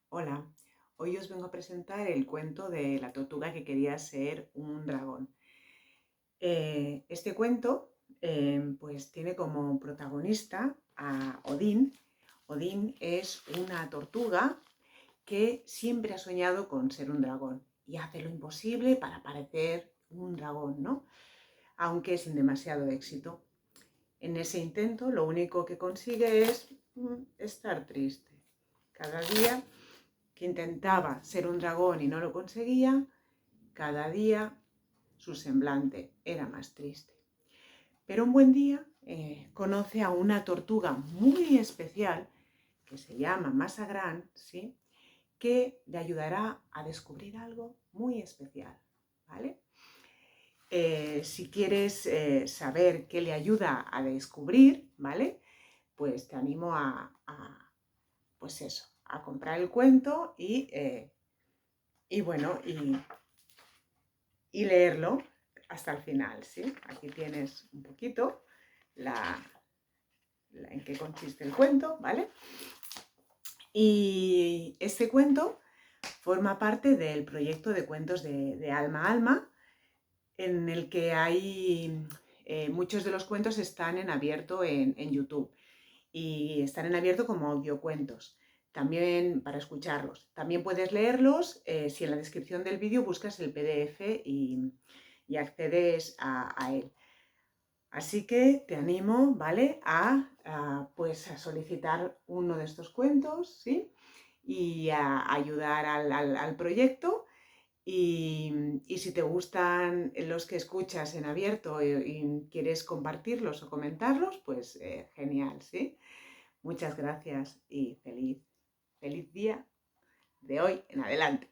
Hola, hoy os vengo a presentar el cuento de la tortuga que quería ser un dragón. Este cuento pues tiene como protagonista a Odín. Odín es una tortuga que siempre ha soñado con ser un dragón y hace lo imposible para parecer un dragón, ¿no? Aunque sin demasiado éxito. En ese intento lo único que consigue es estar triste. Cada día que intentaba ser un dragón y no lo conseguía, cada día su semblante era más triste. Pero un buen día conoce a una tortuga muy especial que se llama Masagrán, ¿sí? Que le ayudará a descubrir algo muy especial, ¿vale? Si quieres saber qué le ayuda a descubrir, ¿vale? Pues te animo pues eso, a comprar el cuento y bueno, y leerlo hasta el final, ¿sí? Aquí tienes un poquito en qué consiste el cuento, ¿vale? Y este cuento forma parte del proyecto de cuentos de Alma a Alma, en el que hay muchos de los cuentos están en abierto en YouTube y están en abierto como audiocuentos, también para escucharlos. También puedes leerlos si en la descripción del vídeo buscas el PDF y accedes a él. Así que te animo, ¿vale? Pues a solicitar uno de estos cuentos, ¿sí? Y a ayudar al proyecto. Y si te gustan los que escuchas en abierto y quieres compartirlos o comentarlos, pues genial, ¿sí? Muchas gracias y feliz día de hoy en adelante.